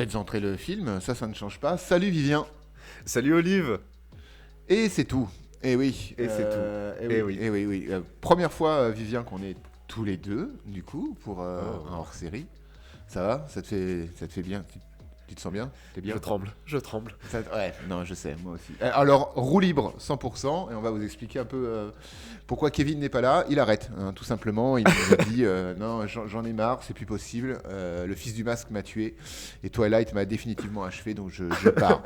Faites entrer le film, ça ne change pas. Salut Vivien. Salut Olive. Et c'est tout. Et oui. Et c'est tout. Et oui. Et oui, oui. Première fois, Vivien, qu'on est tous les deux, du coup, pour un hors-série. Ça va? Ça te fait bien? Tu te sens bien? T'es bien? Je tremble. Ouais, non, je sais, moi aussi. Alors, roue libre, 100%, et on va vous expliquer un peu pourquoi Kevin n'est pas là. Il arrête, hein, tout simplement. Il nous a dit non, j'en ai marre, c'est plus possible. Le fils du masque m'a tué, et Twilight m'a définitivement achevé, donc je pars.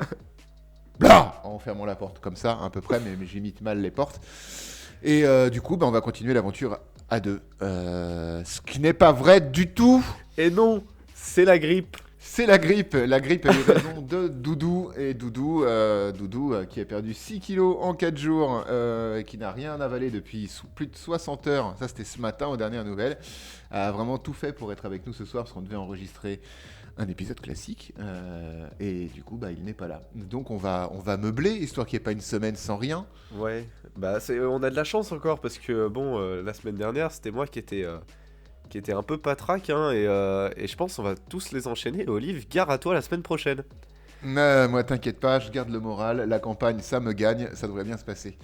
Blah, en fermant la porte comme ça, à peu près, mais j'imite mal les portes. Et du coup, on va continuer l'aventure à deux. Ce qui n'est pas vrai du tout. Et non, c'est la grippe. C'est la grippe a eu raison de Doudou. Et Doudou, qui a perdu 6 kilos en 4 jours, et qui n'a rien avalé depuis plus de 60 heures, ça c'était ce matin aux dernières nouvelles, a vraiment tout fait pour être avec nous ce soir, parce qu'on devait enregistrer un épisode classique, et du coup il n'est pas là. Donc on va meubler, histoire qu'il n'y ait pas une semaine sans rien. Ouais, on a de la chance encore, parce que la semaine dernière, c'était moi qui était un peu patraque, hein, et je pense qu'on va tous les enchaîner. Olive, gare à toi la semaine prochaine. Moi, t'inquiète pas, je garde le moral. La campagne, ça me gagne, ça devrait bien se passer.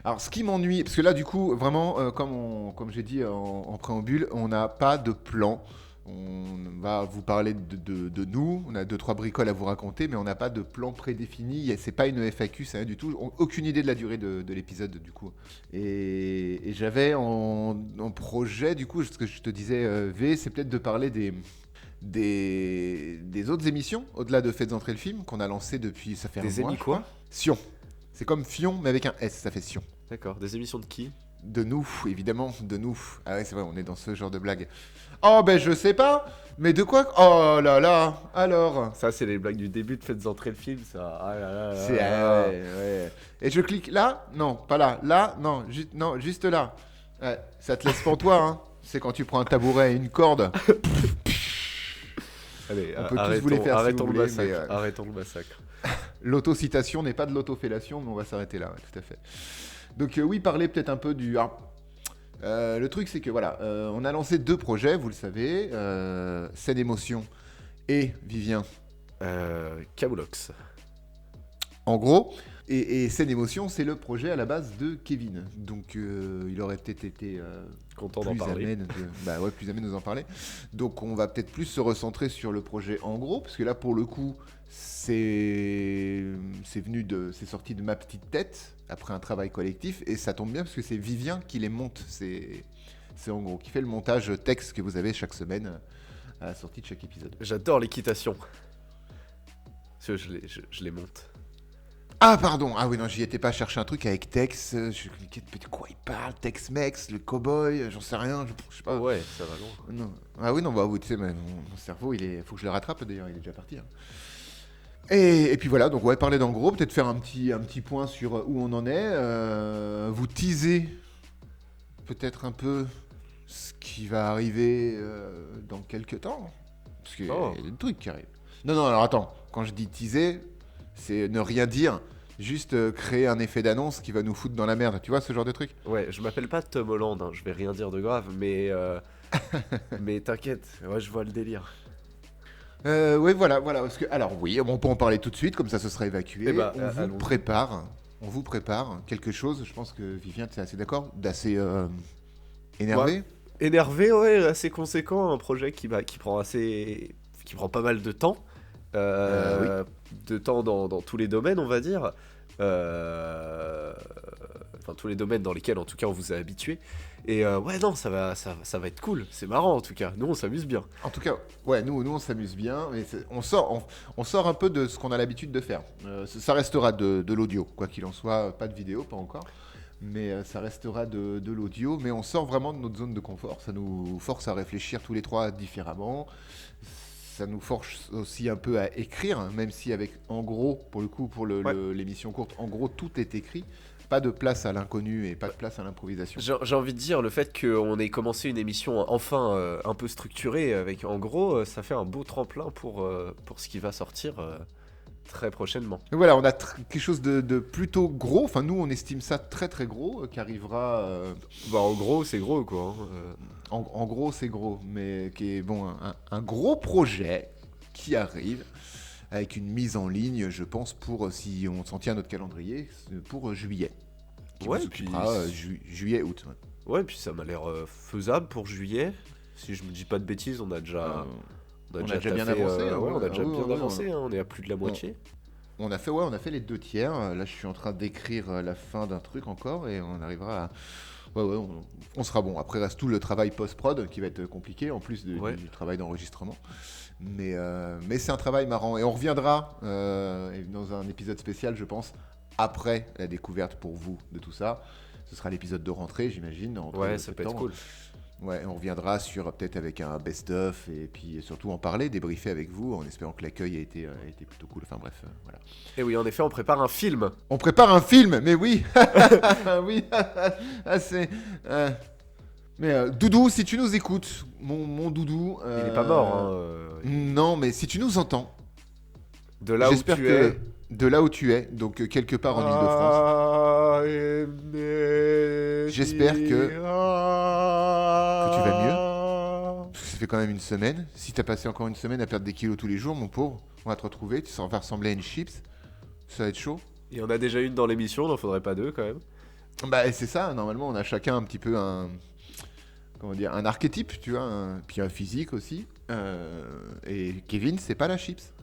Alors, ce qui m'ennuie, parce que là, du coup, vraiment, comme j'ai dit en préambule, on n'a pas de plan. On va vous parler de nous. On a 2-3 bricoles à vous raconter, mais on n'a pas de plan prédéfini. C'est pas une FAQ, c'est rien du tout. Aucune idée de la durée de l'épisode, du coup. Et j'avais en projet, du coup, ce que je te disais, V, c'est peut-être de parler des autres émissions, au-delà de Faites entrer le film, qu'on a lancé depuis, ça fait Des un mois, émis quoi? Sion. C'est comme Fion, mais avec un S, ça fait Sion. D'accord, des émissions de qui? De nous, évidemment, de nous. Ah ouais, c'est vrai, on est dans ce genre de blague. Oh, je sais pas, mais de quoi? Oh là là, alors. Ça, c'est les blagues du début de Faites entrer le film, ça. Ah là là là C'est... là. ouais. Et je clique là? Non, pas là. Là? Non, juste là. Ouais, ça te laisse pour toi, hein. C'est quand tu prends un tabouret et une corde. Allez, On peut tous vous les faire si vous voulez, mais, arrêtons le massacre. L'autocitation n'est pas de l'autofellation, mais on va s'arrêter là, ouais, tout à fait. Donc oui, parler peut-être un peu du... le truc, c'est que voilà, on a lancé 2 projets, vous le savez, Scène Émotion et Vivien. Camoulox. En gros, et Scène Émotion, c'est le projet à la base de Kevin. Donc il aurait peut-être été Content d'en parler. Plus à même de nous en parler. Donc on va peut-être plus se recentrer sur le projet en gros, parce que là pour le coup, c'est sorti de ma petite tête après un travail collectif, et ça tombe bien parce que c'est Vivien qui les monte. C'est en gros qui fait le montage texte que vous avez chaque semaine à la sortie de chaque épisode. J'adore l'équitation. Parce que je les monte. Ah pardon, ah oui non, j'y étais pas chercher un truc avec Tex, je cliquais de quoi il parle, Tex-Mex, le cowboy, j'en sais rien, je sais pas. Ouais, ça va loin. Non. Ah oui non, oui, tu sais, mon cerveau, faut que je le rattrape d'ailleurs, il est déjà parti. Hein. Et puis voilà, donc parler d'en gros, peut-être faire un petit point sur où on en est, vous teaser peut-être un peu ce qui va arriver dans quelques temps, parce qu'il y a des trucs qui arrivent. Non, alors attends, quand je dis teaser, c'est ne rien dire, juste créer un effet d'annonce qui va nous foutre dans la merde, tu vois ce genre de truc? Ouais, je m'appelle pas Tom Holland, hein, je vais rien dire de grave, mais mais t'inquiète, ouais, je vois le délire. Oui, voilà, parce que, alors oui, on peut en parler tout de suite, comme ça ce sera évacué. On vous prépare quelque chose, je pense que Vivien, tu es assez d'accord, d'assez énervé. Ouais. Énervé, ouais, assez conséquent, un projet qui prend pas mal de temps. Oui. De temps dans tous les domaines, on va dire. Enfin, tous les domaines dans lesquels, en tout cas, on vous a habitué. Et ouais, non, ça va être cool. C'est marrant, en tout cas. Nous, on s'amuse bien. En tout cas, ouais, nous on s'amuse bien. Mais on sort un peu de ce qu'on a l'habitude de faire. Ça restera de l'audio, quoi qu'il en soit. Pas de vidéo, pas encore. Mais ça restera de l'audio. Mais on sort vraiment de notre zone de confort. Ça nous force à réfléchir tous les trois différemment. Ça nous force aussi un peu à écrire, hein, même si avec, en gros, pour le coup, pour l'émission courte, en gros, tout est écrit. Pas de place à l'inconnu et pas de place à l'improvisation. J'ai envie de dire, le fait qu'on ait commencé une émission enfin un peu structurée, avec en gros, ça fait un beau tremplin pour ce qui va sortir très prochainement. Et voilà, on a quelque chose de plutôt gros. Enfin, nous, on estime ça très très gros, qui arrivera. En gros, c'est gros, quoi. En gros, c'est gros, mais qui est bon, un gros projet qui arrive. avec une mise en ligne, je pense, pour, si on s'en tient à notre calendrier, pour juillet. Qui Ouais, vous et puis, occupera juillet-août. Ouais. ouais, puis ça m'a l'air faisable pour juillet. Si je me dis pas de bêtises, on a On a déjà déjà bien taffé, avancé, hein, ouais, on a ah déjà oui, bien oui, oui, avancé, hein, on est à plus de la moitié. on a fait les 2 tiers. Là, je suis en train d'écrire la fin d'un truc encore et on arrivera à. Ouais, ouais, on sera bon. Après, reste tout le travail post-prod qui va être compliqué, en plus Ouais. du travail d'enregistrement. Mais c'est un travail marrant. Et on reviendra dans un épisode spécial, je pense, après la découverte pour vous de tout ça. Ce sera l'épisode de rentrée, j'imagine, entre Ouais, ça peut être septembre. cool. Ouais, on reviendra sur peut-être avec un best-of et puis surtout en parler, débriefer avec vous en espérant que l'accueil a été plutôt cool. Enfin bref, voilà. Et oui, en effet, on prépare un film. On prépare un film, mais oui, oui, ah, c'est. Mais Doudou, si tu nous écoutes, mon Doudou. Il est pas mort, hein. Non, mais si tu nous entends, De là où j'espère tu que es. de là où tu es, donc quelque part en Île-de-France, j'espère que tu vas mieux. Parce que ça fait quand même une semaine. Si t'as passé encore une semaine à perdre des kilos tous les jours, mon pauvre, on va te retrouver. Tu vas ressembler à une chips. Ça va être chaud. Il y en a déjà une dans l'émission, il n'en faudrait pas deux quand même. Bah, c'est ça. Normalement, on a chacun un petit peu comment dire, un archétype, tu vois, puis un physique aussi. Et Kevin, c'est pas la chips.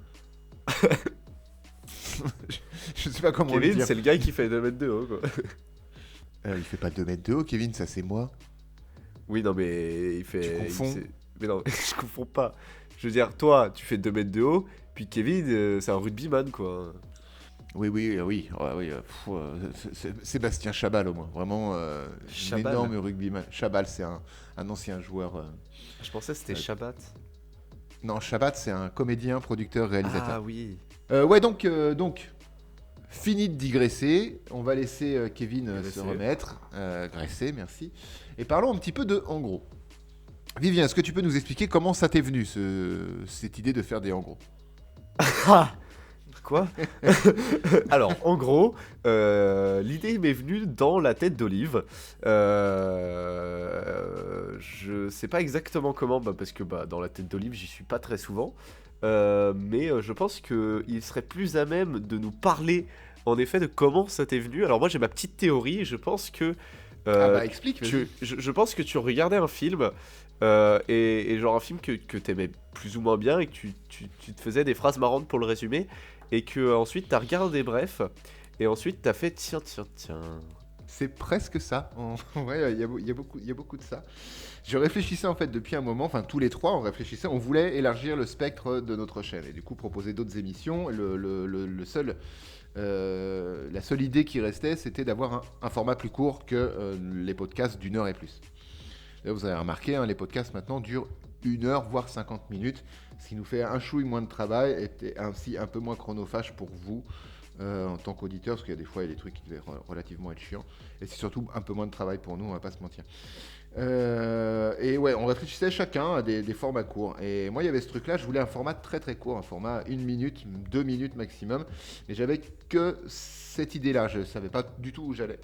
je sais pas comment le Kevin, dire. c'est le gars qui fait 2 mètres de haut, quoi. Il fait pas 2 mètres de haut, Kevin, ça c'est moi. Oui, non, mais il fait. Tu confonds. Mais non, je confonds pas. Je veux dire, toi, tu fais 2 mètres de haut, puis Kevin, c'est un rugbyman, quoi. Oui, oui, oui, ouais, oui. Sébastien Chabal au moins, vraiment un Chabal. énorme rugbyman. Chabal, c'est un ancien joueur. Je pensais que c'était Shabbat. Non, Chabat, c'est un comédien, producteur, réalisateur. Ah oui. Ouais, donc, fini de digresser. On va laisser Kevin se remettre. Graisser, merci. Et parlons un petit peu de en gros. Vivien, est-ce que tu peux nous expliquer comment ça t'est venu, cette idée de faire des en gros? Quoi? Alors, en gros, l'idée m'est venue dans la tête d'Olive. Je sais pas exactement comment, parce que dans la tête d'Olive, j'y suis pas très souvent. Mais je pense qu'il serait plus à même de nous parler, en effet, de comment ça t'est venu. Alors moi, j'ai ma petite théorie. Je pense que explique, vas-y. je pense que tu regardais un film. Et genre un film que t'aimais plus ou moins bien et que tu te faisais des phrases marrantes pour le résumer et que ensuite t'as regardé bref et ensuite t'as fait tiens. C'est presque ça. Ouais, il y a beaucoup de ça. Je réfléchissais en fait depuis un moment, enfin tous les trois on réfléchissait, on voulait élargir le spectre de notre chaîne et du coup proposer d'autres émissions. La seule idée qui restait, c'était d'avoir un format plus court que les podcasts d'1 heure et plus. Là, vous avez remarqué, les podcasts maintenant durent 1 heure, voire 50 minutes, ce qui nous fait un chouille moins de travail et ainsi un peu moins chronophage pour vous en tant qu'auditeur, parce qu'il y a des fois il y a des trucs qui devaient relativement être chiants, et c'est surtout un peu moins de travail pour nous, on va pas se mentir. Et ouais, on réfléchissait chacun à des formats courts. Et moi, il y avait ce truc-là, je voulais un format très très court, un format 1 minute, 2 minutes maximum, mais j'avais que cette idée-là, je savais pas du tout où j'allais.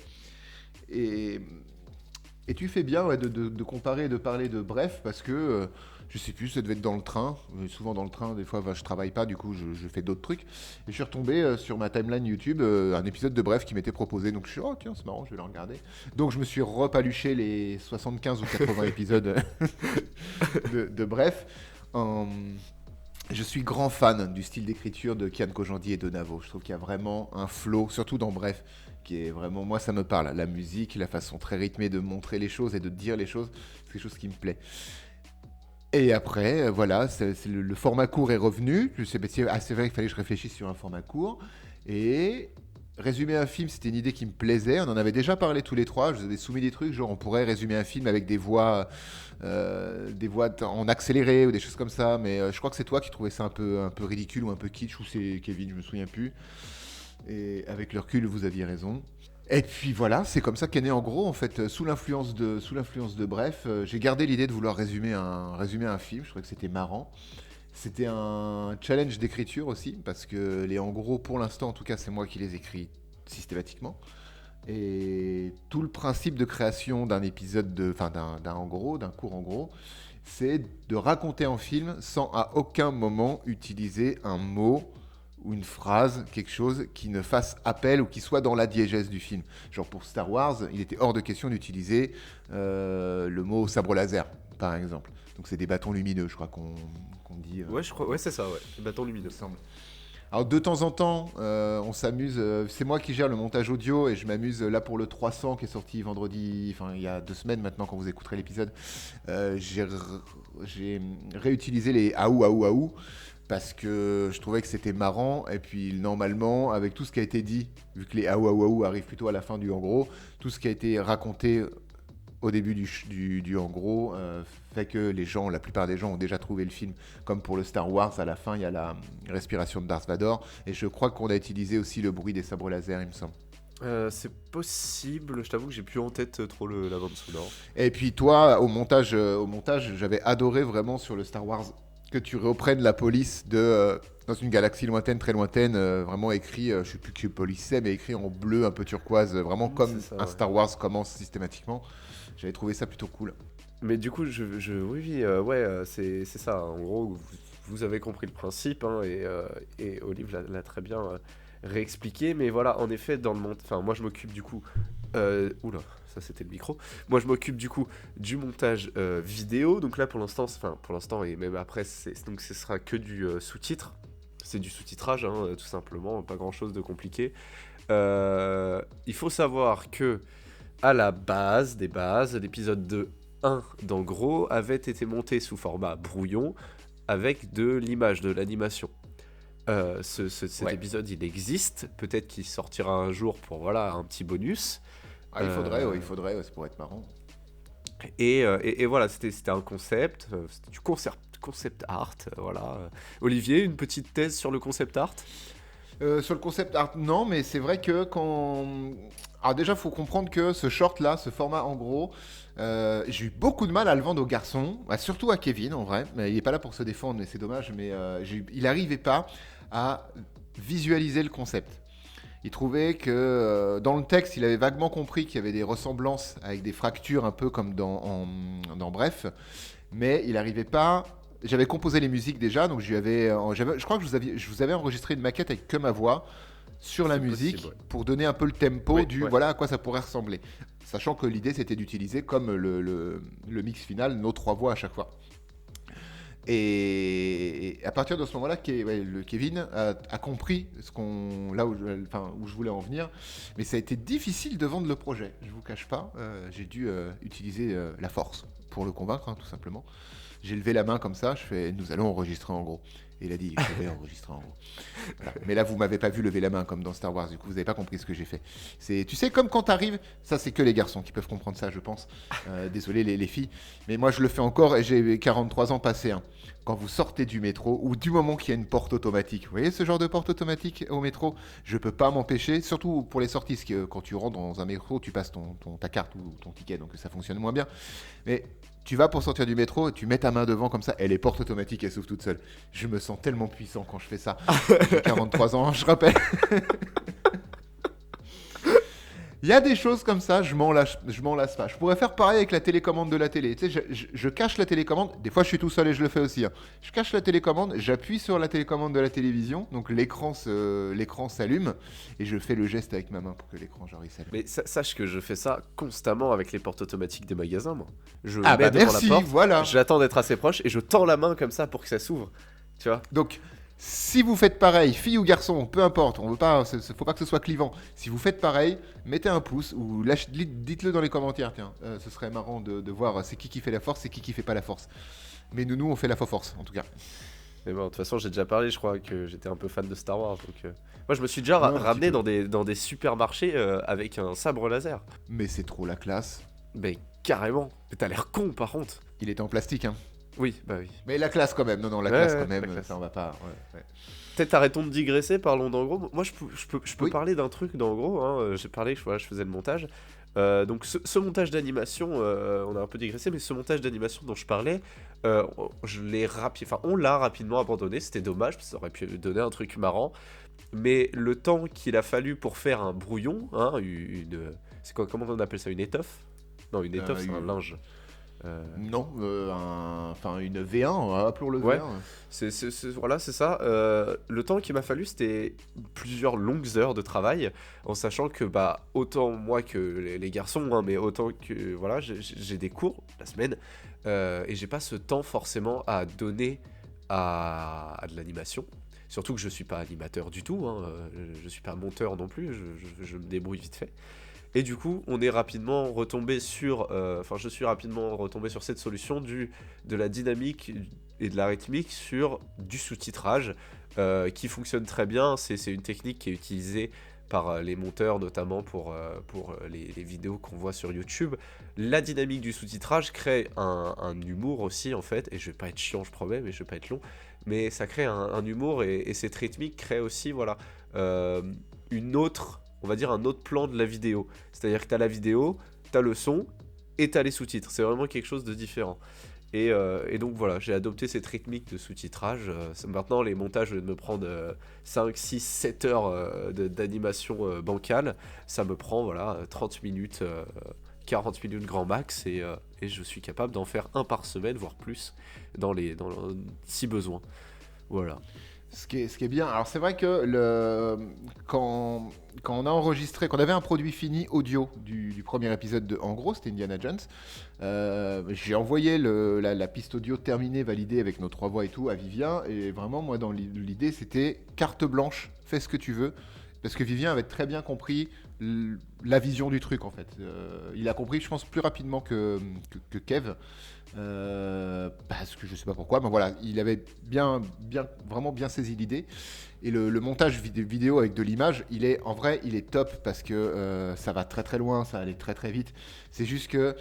Et tu fais bien de comparer et de parler de bref, parce que je sais plus, ça devait être dans le train. Souvent dans le train, des fois, je travaille pas, du coup, je fais d'autres trucs. Et je suis retombé sur ma timeline YouTube, un épisode de bref qui m'était proposé. Donc je suis, oh tiens, c'est marrant, je vais le regarder. Donc je me suis repaluché les 75 ou 80 épisodes de bref. Je suis grand fan du style d'écriture de Kian Kojandi et de Navo. Je trouve qu'il y a vraiment un flow, surtout dans Bref, qui est vraiment, moi ça me parle. La musique, la façon très rythmée de montrer les choses et de dire les choses, c'est quelque chose qui me plaît. Et après, voilà, le format court est revenu. C'est vrai qu'il fallait que je réfléchisse sur un format court. Et résumer un film, c'était une idée qui me plaisait. On en avait déjà parlé tous les trois. Je vous avais soumis des trucs, genre on pourrait résumer un film avec des voix en accéléré ou des choses comme ça. Mais je crois que c'est toi qui trouvais ça un peu ridicule ou un peu kitsch, ou c'est Kevin, je me souviens plus. Et avec le recul, vous aviez raison. Et puis voilà, c'est comme ça qu'est né en gros, en fait, sous l'influence de Bref, j'ai gardé l'idée de vouloir résumer un film. Je trouvais que c'était marrant. C'était un challenge d'écriture aussi, parce que les en gros, pour l'instant en tout cas, c'est moi qui les écris systématiquement. Et tout le principe de création d'un épisode, d'un en gros, d'un court en gros, c'est de raconter en film sans à aucun moment utiliser un mot ou une phrase, quelque chose qui ne fasse appel ou qui soit dans la diégèse du film. Genre pour Star Wars, il était hors de question d'utiliser le mot sabre laser, par exemple. Donc c'est des bâtons lumineux, je crois qu'on dit. Ouais, je crois, ouais, c'est ça, ouais. Les bâtons Il lumineux. me semble. Alors de temps en temps, on s'amuse. C'est moi qui gère le montage audio et je m'amuse là pour le 300 qui est sorti vendredi, enfin il y a 2 semaines maintenant quand vous écouterez l'épisode. J'ai réutilisé les aou aou aou parce que je trouvais que c'était marrant et puis normalement avec tout ce qui a été dit, vu que les aou aou aou arrivent plutôt à la fin du en gros, tout ce qui a été raconté au début du en gros fait que la plupart des gens ont déjà trouvé le film. Comme pour le Star Wars, à la fin, il y a la respiration de Darth Vader. Et je crois qu'on a utilisé aussi le bruit des sabres laser, il me semble. C'est possible, je t'avoue que j'ai plus en tête trop la bande sonore. Et puis toi, au montage, j'avais adoré vraiment sur le Star Wars que tu reprennes la police dans une galaxie lointaine, très lointaine, vraiment écrit, je sais plus quelle police c'est, mais écrit en bleu, un peu turquoise, vraiment comme C'est ça, un ouais. Star Wars commence systématiquement. J'avais trouvé ça plutôt cool. Mais du coup, oui, ouais, c'est ça. En gros, vous avez compris le principe, hein, et Olive l'a très bien réexpliqué. Mais voilà, en effet, dans le montage, enfin, moi, je m'occupe du coup. Oula, ça c'était le micro. Moi, je m'occupe du coup du montage vidéo. Donc là, pour l'instant, et même après, donc ce sera que du sous-titre. C'est du sous-titrage, hein, tout simplement, pas grand-chose de compliqué. Il faut savoir que à la base des bases, l'épisode 2.1 d'en gros avait été monté sous format brouillon avec de l'image, de l'animation. Cet Ouais. épisode, il existe. Peut-être qu'il sortira un jour pour voilà un petit bonus. Ah, Euh, il faudrait, ouais, ça pourrait être marrant. et voilà, c'était un concept. C'était du concept art. Voilà. Olivier, une petite thèse sur le concept art? Sur le concept art, non, mais c'est vrai que quand. Alors, déjà, il faut comprendre que ce short-là, ce format en gros, j'ai eu beaucoup de mal à le vendre aux garçons, bah, surtout à Kevin en vrai. Mais il n'est pas là pour se défendre, mais c'est dommage. Mais il n'arrivait pas à visualiser le concept. Il trouvait que dans le texte, il avait vaguement compris qu'il y avait des ressemblances avec des fractures, un peu comme dans Bref, mais il n'arrivait pas. J'avais composé les musiques déjà, donc je crois que je vous avais enregistré une maquette avec que ma voix sur la C'est possible, musique ouais. pour donner un peu le tempo Oui, du ouais. voilà à quoi ça pourrait ressembler. Sachant que l'idée c'était d'utiliser comme le mix final nos 3 voix à chaque fois. Et à partir de ce moment-là, le Kevin a compris où je voulais en venir. Mais ça a été difficile de vendre le projet. Je vous cache pas. J'ai dû utiliser la force pour le convaincre, hein, tout simplement. J'ai levé la main comme ça. Je fais, nous allons enregistrer en gros. Et il a dit, je vais enregistrer en gros. Voilà. Mais là, vous m'avez pas vu lever la main comme dans Star Wars. Du coup, vous n'avez pas compris ce que j'ai fait. Tu sais, comme quand t'arrives, ça c'est que les garçons qui peuvent comprendre ça, je pense. Désolé les filles, mais moi je le fais encore et j'ai 43 ans passés. Hein. Quand vous sortez du métro ou du moment qu'il y a une porte automatique, vous voyez ce genre de porte automatique au métro, je peux pas m'empêcher, surtout pour les sorties, parce que quand tu rentres dans un métro, tu passes ta carte ou ton ticket, donc ça fonctionne moins bien. Mais tu vas pour sortir du métro, tu mets ta main devant comme ça, et les portes automatiques, elles s'ouvrent toutes seules. Je me sens tellement puissant quand je fais ça. J'ai 43 ans, je rappelle. Il y a des choses comme ça, je m'en lasse pas. Je pourrais faire pareil avec la télécommande de la télé. Tu sais, je cache la télécommande. Des fois, je suis tout seul et je le fais aussi. Hein. Je cache la télécommande, j'appuie sur la télécommande de la télévision, donc l'écran s'allume et je fais le geste avec ma main pour que l'écran genre il s'allume. Mais sache que je fais ça constamment avec les portes automatiques des magasins, moi. Je Ah mets bah devant merci, la porte, voilà. j'attends d'être assez proche et je tends la main comme ça pour que ça s'ouvre. Tu vois? Donc si vous faites pareil, fille ou garçon, peu importe, on veut pas, faut pas que ce soit clivant. Si vous faites pareil, mettez un pouce ou dites-le dans les commentaires. Tiens, ce serait marrant de voir c'est qui fait la force, c'est qui fait pas la force. Mais nous on fait la force en tout cas. Mais bon, de toute façon, j'ai déjà parlé, je crois que j'étais un peu fan de Star Wars. Donc, moi, je me suis déjà Ouais, un petit ramené peu. dans des supermarchés avec un sabre laser. Mais c'est trop la classe. Mais carrément. Mais t'as l'air con, par contre. Il était en plastique, hein. Oui, bah oui. Mais la classe quand même. Non, la Ouais, classe ouais, quand même. la classe. Ça, on va pas. Ouais. Peut-être arrêtons de digresser, parlons d'en gros. Moi, je peux Oui. parler d'un truc d'en gros. Hein. J'ai parlé, voilà, je faisais le montage. Donc, ce montage d'animation, on a un peu digressé, mais ce montage d'animation dont je parlais, on l'a rapidement abandonné. C'était dommage, parce que ça aurait pu donner un truc marrant. Mais le temps qu'il a fallu pour faire un brouillon, hein, c'est quoi, comment on appelle ça, une étoffe? Non, une étoffe, c'est un linge. Non, une V1, appelons-le Ouais, V1. voilà, c'est ça. Le temps qu'il m'a fallu, c'était plusieurs longues heures de travail, en sachant que bah autant moi que les garçons, hein, mais autant que voilà, j'ai des cours la semaine, et j'ai pas ce temps forcément à donner à de l'animation. Surtout que je suis pas animateur du tout, hein, je suis pas monteur non plus, je me débrouille vite fait. Et du coup, on est rapidement retombé sur, enfin, je suis rapidement retombé sur cette solution de la dynamique et de la rythmique sur du sous-titrage, qui fonctionne très bien. C'est une technique qui est utilisée par les monteurs, notamment pour les vidéos qu'on voit sur YouTube. La dynamique du sous-titrage crée un humour aussi, en fait, et je vais pas être chiant, je promets, mais je vais pas être long, mais ça crée un humour, et cette rythmique crée aussi, voilà, euh, une autre, on va dire un autre plan de la vidéo. C'est-à-dire que tu as la vidéo, tu as le son et tu as les sous-titres. C'est vraiment quelque chose de différent. Et donc voilà, j'ai adopté cette rythmique de sous-titrage. Maintenant, les montages, au lieu de me prendre 5, 6, 7 heures d'animation bancale, ça me prend voilà, 30 minutes, 40 minutes grand max, et je suis capable d'en faire un par semaine, voire plus, si besoin. Voilà. Ce qui est bien, alors c'est vrai que quand on a enregistré, quand on avait un produit fini audio du premier épisode de En gros, c'était Indiana Jones, j'ai envoyé la piste audio terminée, validée avec nos 3 voix et tout à Vivien, et vraiment, moi, dans l'idée, c'était carte blanche, fais ce que tu veux, parce que Vivien avait très bien compris la vision du truc, en fait. Il a compris, je pense, plus rapidement que Kev. Parce que je sais pas pourquoi, mais voilà, il avait vraiment bien saisi l'idée. Et le montage vidéo avec de l'image, en vrai, il est top parce que ça va très très loin, ça allait très très vite. C'est juste que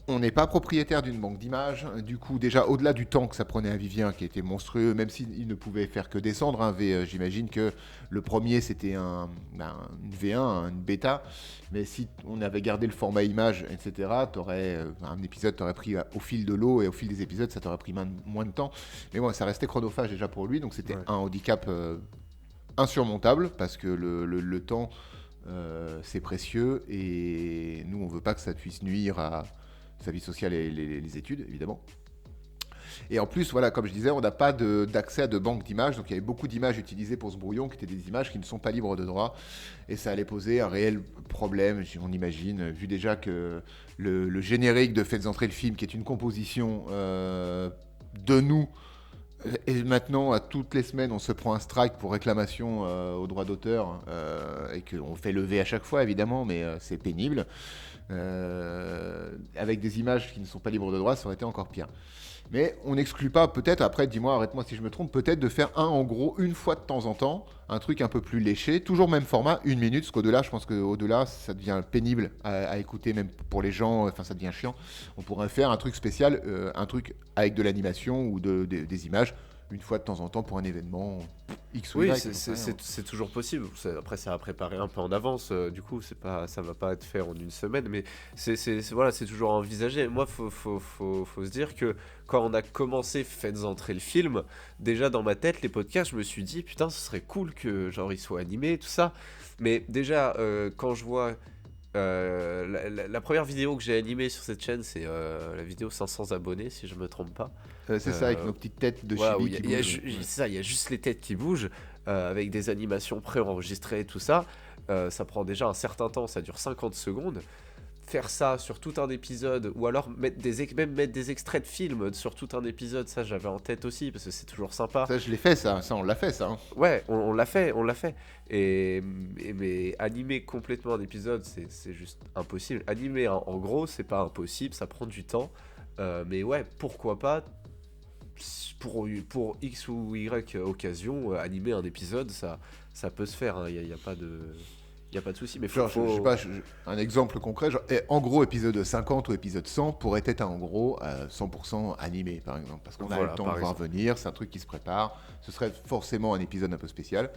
on n'est pas propriétaire d'une banque d'images. Du coup, déjà, au-delà du temps que ça prenait à Vivien, qui était monstrueux, même s'il ne pouvait faire que descendre, j'imagine que le premier, c'était une V1, une bêta. Mais si on avait gardé le format image, etc., un épisode t'aurait pris au fil de l'eau, et au fil des épisodes, ça t'aurait pris moins de temps. Mais bon, ça restait chronophage déjà pour lui, donc c'était Ouais. un handicap insurmontable, parce que le temps, c'est précieux, et nous, on veut pas que ça puisse nuire à sa vie sociale et les études, évidemment. Et en plus, voilà, comme je disais, on n'a pas d'accès à de banques d'images, donc il y avait beaucoup d'images utilisées pour ce brouillon, qui étaient des images qui ne sont pas libres de droit, et ça allait poser un réel problème, on imagine, vu déjà que le générique de Faites entrer le film, qui est une composition de nous, et maintenant, à toutes les semaines, on se prend un strike pour réclamation aux droits d'auteur, et qu'on fait lever à chaque fois, évidemment, mais c'est pénible. Avec des images qui ne sont pas libres de droit, ça aurait été encore pire. Mais on n'exclut pas, peut-être, après, dis-moi, arrête-moi si je me trompe, peut-être de faire en gros, une fois de temps en temps, un truc un peu plus léché, toujours même format, 1 minute, parce qu'au-delà, je pense qu'au-delà, ça devient pénible à écouter, même pour les gens, enfin, ça devient chiant. On pourrait faire un truc spécial, un truc avec de l'animation ou des images, une fois de temps en temps pour un événement X ou Oui, Y. j'en sais rien. c'est toujours possible. Après, ça a préparé un peu en avance. Du coup, ça va pas être fait en une semaine, mais voilà, c'est toujours envisagé. Moi, faut se dire que quand on a commencé Faites entrer le film, déjà dans ma tête, les podcasts, je me suis dit, putain, ce serait cool que genre ils soient animés, tout ça. Mais déjà, quand je vois la première vidéo que j'ai animée sur cette chaîne, c'est la vidéo 500 abonnés, si je me trompe pas. C'est ça, avec nos petites têtes de Voilà, où chibi qui bougent. Ouais. c'est ça, il y a juste les têtes qui bougent, avec des animations préenregistrées et tout ça. Ça prend déjà un certain temps, ça dure 50 secondes. Faire ça sur tout un épisode, ou alors même mettre des extraits de films sur tout un épisode, ça j'avais en tête aussi, parce que c'est toujours sympa. Ça, je l'ai fait, ça on l'a fait, ça. Hein. Ouais, on l'a fait, on l'a fait. Mais animer complètement un épisode, c'est juste impossible. Animer en gros, c'est pas impossible, ça prend du temps. Mais ouais, pourquoi pas, pour X ou Y occasion, animer un épisode, ça peut se faire, il n'y a pas de... Y a pas de souci, mais Genre, je sais pas, un exemple concret, genre, en gros, épisode 50 ou épisode 100 pourrait être en gros 100% animé, par exemple. Parce qu'on a Voilà, le temps de par voir exemple. venir, c'est un truc qui se prépare. Ce serait forcément un épisode un peu spécial.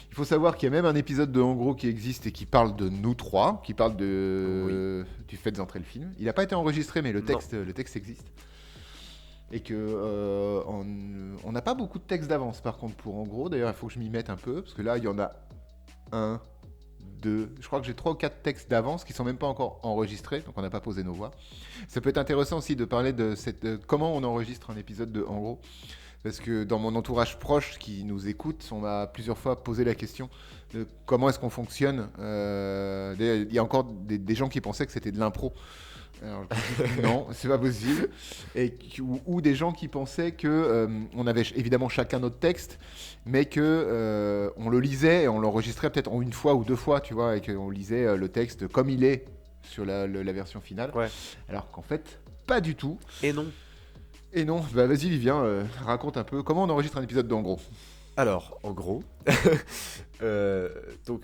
Il faut savoir qu'il y a même un épisode de En gros qui existe et qui parle de nous trois, qui parle Oui. du fait d'entrer le film. Il n'a pas été enregistré, mais le Non. texte existe. Et que on n'a pas beaucoup de texte d'avance, par contre, pour En gros. D'ailleurs, il faut que je m'y mette un peu, parce que là, il y en a un, Je crois que j'ai 3 ou 4 textes d'avance qui sont même pas encore enregistrés, donc on n'a pas posé nos voix. Ça peut être intéressant aussi de parler de comment on enregistre un épisode de En gros. Parce que dans mon entourage proche qui nous écoute, on m'a plusieurs fois posé la question de comment est-ce qu'on fonctionne. Il y a encore des gens qui pensaient que c'était de l'impro. Alors, je dis, non, c'est pas possible. Ou des gens qui pensaient que on avait évidemment chacun notre texte, mais que on le lisait et on l'enregistrait peut-être en une fois ou 2 fois, tu vois, et qu'on lisait le texte comme il est sur la version finale. Ouais. Alors qu'en fait, pas du tout. Et non. Et non, bah vas-y Vivien, raconte un peu comment on enregistre un épisode d'En gros. Alors, en gros, donc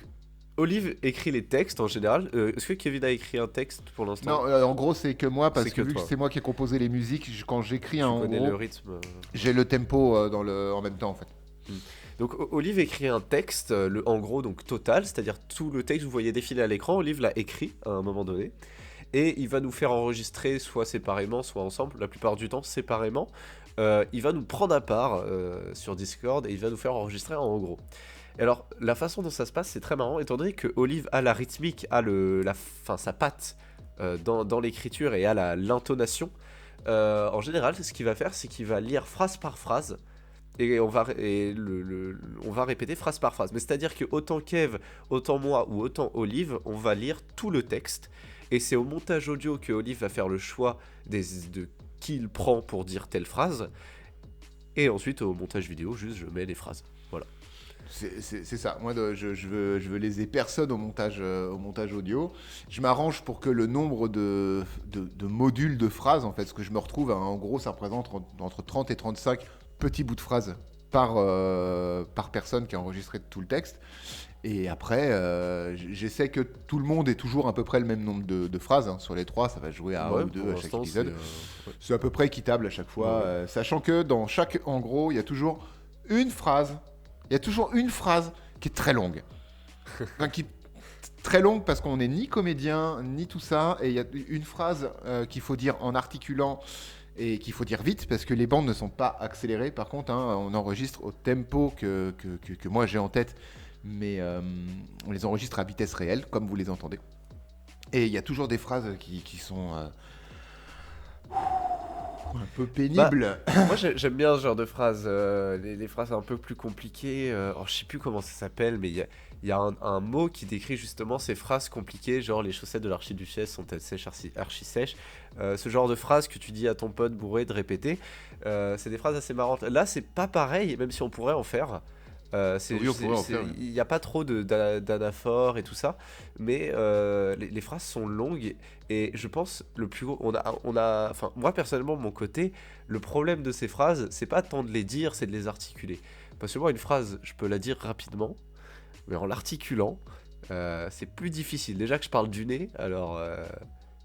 Olive écrit les textes en général. Est-ce que Kevin a écrit un texte pour l'instant? Non, en gros c'est que moi, parce C'est que que vu que toi. c'est moi qui ai composé les musiques, quand j'écris Tu un En connais gros, le rythme. j'ai le tempo en même temps en fait. Donc Olive écrit un texte, en gros donc total, c'est-à-dire tout le texte que vous voyez défiler à l'écran, Olive l'a écrit à un moment donné, et il va nous faire enregistrer soit séparément, soit ensemble, la plupart du temps séparément. Il va nous prendre à part sur Discord et il va nous faire enregistrer en gros. Et alors la façon dont ça se passe c'est très marrant, étant donné que Olive a la rythmique, a sa patte dans l'écriture et a l'intonation. En général ce qu'il va faire c'est qu'il va lire phrase par phrase. Et on va répéter phrase par phrase. Mais c'est-à-dire que autant Kev, autant moi ou autant Olive, on va lire tout le texte. Et c'est au montage audio que Olive va faire le choix de qui il prend pour dire telle phrase. Et ensuite au montage vidéo, juste je mets les phrases. Voilà. C'est ça. Moi, je veux léser personne au montage audio. Je m'arrange pour que le nombre de modules de phrases, en fait, ce que je me retrouve, hein, en gros, ça représente entre 30 et 35 petits bouts de phrases par personne qui a enregistré tout le texte. Et après, j'essaie que tout le monde ait toujours à peu près le même nombre de phrases. Hein. Sur les 3, ça va jouer à 1 ou 2 à chaque épisode. Ouais. C'est à peu près équitable à chaque fois. Sachant que dans chaque En gros, il y a toujours une phrase. Il y a toujours une phrase qui est très longue. Enfin, très longue parce qu'on n'est ni comédien, ni tout ça. Et il y a une phrase qu'il faut dire en articulant et qu'il faut dire vite parce que les bandes ne sont pas accélérées. Par contre, hein, on enregistre au tempo que moi j'ai en tête, mais on les enregistre à vitesse réelle, comme vous les entendez. Et il y a toujours des phrases qui sont un peu pénibles. Moi j'aime bien ce genre de phrases, les phrases un peu plus compliquées. Alors, je sais plus comment ça s'appelle, mais il y a un mot qui décrit justement ces phrases compliquées, genre les chaussettes de l'archiduchesse sont-elles sèches, archi sèches. Ce genre de phrases que tu dis à ton pote bourré de répéter, c'est des phrases assez marrantes. Là c'est pas pareil, même si on pourrait en faire. Il n'y a pas trop d'anaphores et tout ça, mais les phrases sont longues et je pense le plus gros, enfin moi personnellement de mon côté, le problème de ces phrases, c'est pas tant de les dire, c'est de les articuler. Parce que moi une phrase, je peux la dire rapidement, mais en l'articulant, c'est plus difficile. Déjà que je parle du nez, alors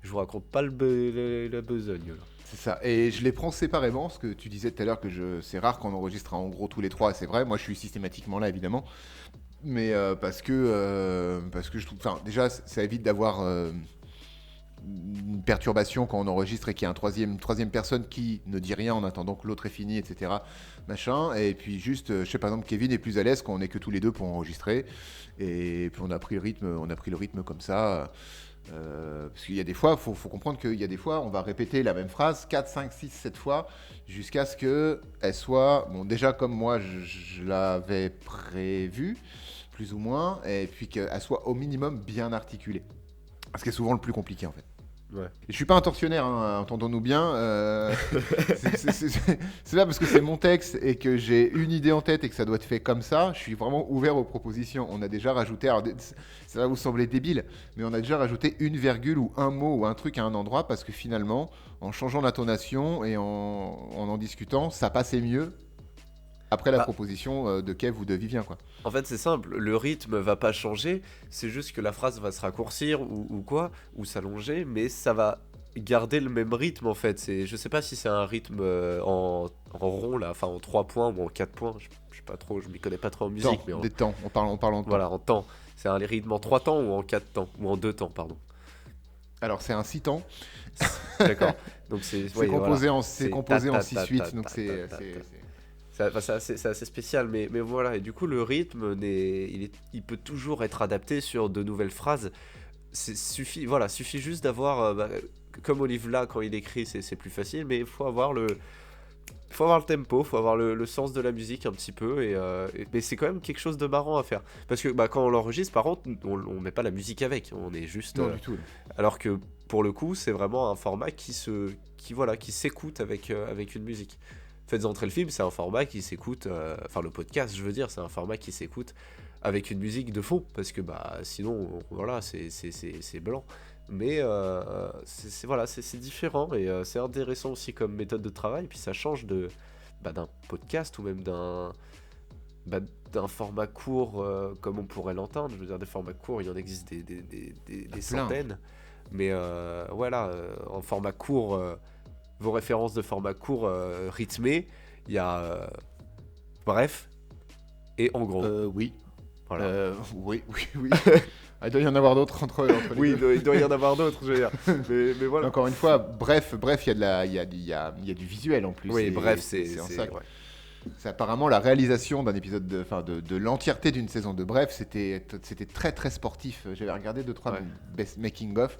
je vous raconte pas la besogne là. C'est ça. Et je les prends séparément, ce que tu disais tout à l'heure que c'est rare qu'on enregistre En gros tous les 3, c'est vrai. Moi, je suis systématiquement là, évidemment. Mais parce que je trouve, enfin, déjà, ça évite d'avoir une perturbation quand on enregistre et qu'il y a une troisième personne qui ne dit rien en attendant que l'autre est fini, etc. Machin. Et puis juste, je sais par exemple, Kevin est plus à l'aise quand on est que tous les deux pour enregistrer. Et puis on a pris le rythme comme ça. Parce qu'il y a des fois, faut comprendre qu'il y a des fois, on va répéter la même phrase 4, 5, 6, 7 fois jusqu'à ce qu'elle soit, bon, déjà comme moi je l'avais prévu, plus ou moins, et puis qu'elle soit au minimum bien articulée. Ce qui est souvent le plus compliqué en fait. Ouais. Et je suis pas un tortionnaire, hein, entendons-nous bien. C'est là parce que c'est mon texte et que j'ai une idée en tête et que ça doit être fait comme ça. Je suis vraiment ouvert aux propositions. On a déjà rajouté, alors ça va vous sembler débile, mais on a déjà rajouté une virgule ou un mot ou un truc à un endroit parce que finalement, en changeant l'intonation et en discutant, ça passait mieux après la proposition de Kev ou de Vivien, quoi. En fait, c'est simple, le rythme va pas changer, c'est juste que la phrase va se raccourcir ou quoi, ou s'allonger, mais ça va garder le même rythme en fait. Je sais pas si c'est un rythme en rond là, enfin en 3 points ou en 4 points, je sais pas trop, je m'y connais pas trop en musique. Des temps, on parle en temps. Voilà, en temps. C'est un rythme en 3 temps ou en 4 temps, ou en 2 temps, pardon. Alors c'est un 6 temps. D'accord. Donc c'est composé en 6-8, donc c'est C'est assez spécial, mais voilà. Et du coup, le rythme, il peut toujours être adapté sur de nouvelles phrases. Suffit juste d'avoir, comme Olive là, quand il écrit, c'est plus facile, mais il faut avoir le tempo, faut avoir le sens de la musique un petit peu, mais c'est quand même quelque chose de marrant à faire. Parce que quand on l'enregistre, par contre, on met pas la musique avec, on est juste. Non, du tout. Alors que pour le coup, c'est vraiment un format qui s'écoute avec une musique. Faites entrer le film, c'est un format qui s'écoute, enfin le podcast, je veux dire, c'est un format qui s'écoute avec une musique de fond, parce que sinon, voilà, c'est blanc. Mais voilà, c'est différent et c'est intéressant aussi comme méthode de travail. Puis ça change d'un podcast ou même d'un format court comme on pourrait l'entendre. Je veux dire, des formats courts, il y en existe des centaines. Mais voilà, en format court, vos références de format court rythmé, il y a Bref et En gros. Oui. Voilà. Oui. Il doit y en avoir d'autres entre les Oui, deux. il doit y en avoir d'autres, je veux dire. Mais voilà. Encore une fois, bref, il y a du visuel en plus. Oui, Et bref, c'est en ça. ouais. C'est apparemment la réalisation d'un épisode de l'entièreté d'une saison de Bref, c'était très très sportif. J'avais regardé 2-3 best making of.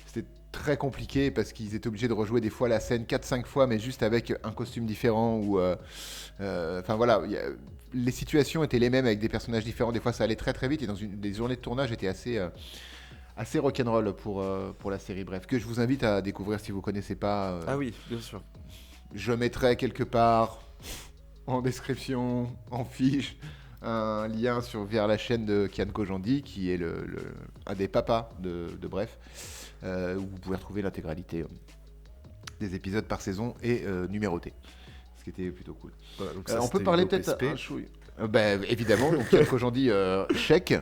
C'était très compliqué parce qu'ils étaient obligés de rejouer des fois la scène 4-5 fois, mais juste avec un costume différent ou enfin voilà, les situations étaient les mêmes avec des personnages différents. Des fois, ça allait très très vite et des journées de tournage étaient assez rock'n'roll pour la série Bref, que je vous invite à découvrir si vous connaissez pas. Ah oui, bien sûr. Je mettrai quelque part en description, en fiche, un lien vers la chaîne de Kian Kojandi, qui est un des papas de Bref, où vous pouvez retrouver l'intégralité des épisodes par saison et numérotés, ce qui était plutôt cool. Voilà, donc On peut parler peut-être un chouille. Évidemment, donc Kian Kojandi, chèque.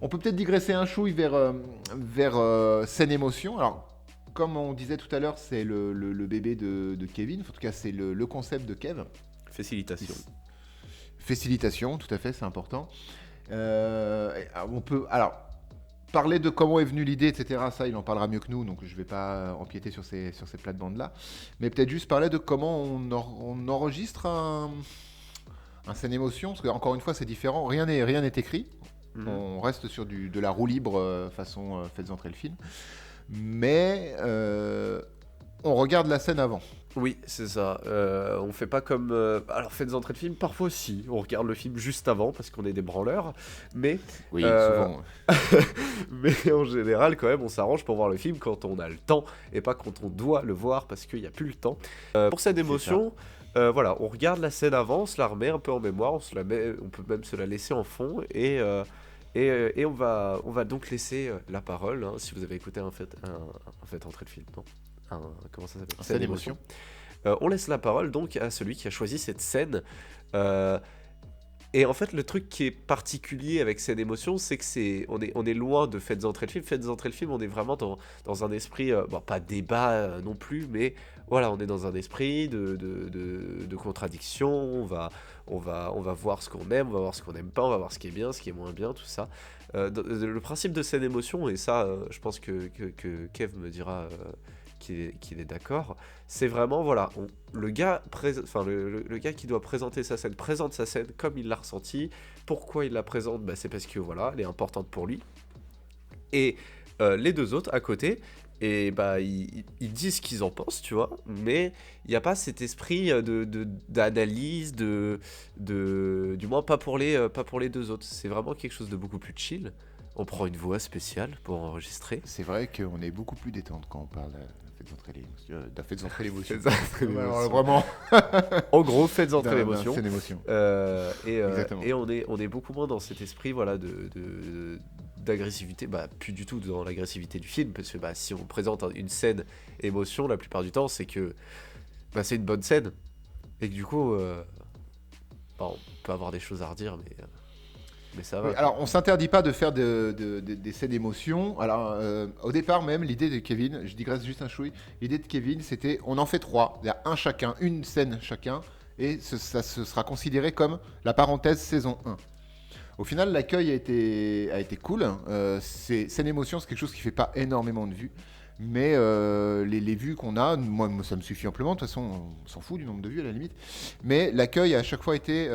On peut peut-être digresser un chouille vers Scène Émotion. Alors, comme on disait tout à l'heure, c'est le bébé de Kevin. En tout cas, c'est le concept de Kev. Facilitation, tout à fait, c'est important. On peut parler de comment est venue l'idée, etc. Ça, il en parlera mieux que nous, donc je ne vais pas empiéter sur ces plates-bandes-là. Mais peut-être juste parler de comment on enregistre un Scène Émotion, parce qu'encore une fois, c'est différent. Rien n'est écrit. On reste sur de la roue libre façon faites entrer le film. Mais on regarde la scène avant. Oui, c'est ça. On fait pas comme. Alors, faites entrer le film, parfois aussi. On regarde le film juste avant parce qu'on est des branleurs. Mais. Oui, souvent. Mais en général, quand même, on s'arrange pour voir le film quand on a le temps et pas quand on doit le voir parce qu'il n'y a plus le temps. Pour cette émotion. Voilà, on regarde la scène avant, on se la remet un peu en mémoire, on peut même se la laisser en fond et on va donc laisser la parole, hein, si vous avez écouté un fait entrer le film, non comment ça s'appelle, Scène Émotion. On laisse la parole donc à celui qui a choisi cette scène. Et en fait, le truc qui est particulier avec Scène Émotion, c'est que on est loin de Faites entrer le film. Faites entrer le film, on est vraiment dans un esprit, pas débat non plus, mais voilà, on est dans un esprit de contradiction. On va voir ce qu'on aime, on va voir ce qu'on n'aime pas, on va voir ce qui est bien, ce qui est moins bien, tout ça. Le principe de Scène Émotion, et ça, je pense que Kev me dira qu'il est d'accord, c'est vraiment, voilà, le gars qui doit présenter sa scène présente sa scène comme il l'a ressenti. Pourquoi il la présente? C'est parce que voilà, elle est importante pour lui. Et les deux autres à côté, et ils disent ce qu'ils en pensent, tu vois, mais il n'y a pas cet esprit d'analyse, du moins pas pour les deux autres. C'est vraiment quelque chose de beaucoup plus chill. On prend une voix spéciale pour enregistrer. C'est vrai qu'on est beaucoup plus détente quand on parle faites entrer l'émotion. Vraiment. En gros, faites entrer l'émotion. C'est l'émotion. Et on est beaucoup moins dans cet esprit, voilà, d'agressivité, plus du tout dans l'agressivité du film, parce que si on présente une scène émotion, la plupart du temps, c'est que c'est une bonne scène, et que du coup, on peut avoir des choses à redire, mais ça va. Oui, alors, on s'interdit pas de faire des scènes d'émotion. Alors, au départ même, l'idée de Kevin, je digresse juste un chouille, l'idée de Kevin, c'était, on en fait 3, il y a un chacun, une scène chacun, et ça sera considéré comme la parenthèse saison 1. Au final, l'accueil a été cool. Scène émotion, c'est quelque chose qui fait pas énormément de vues. Mais les vues qu'on a, moi, ça me suffit amplement. De toute façon, on s'en fout du nombre de vues à la limite. Mais l'accueil a à chaque fois été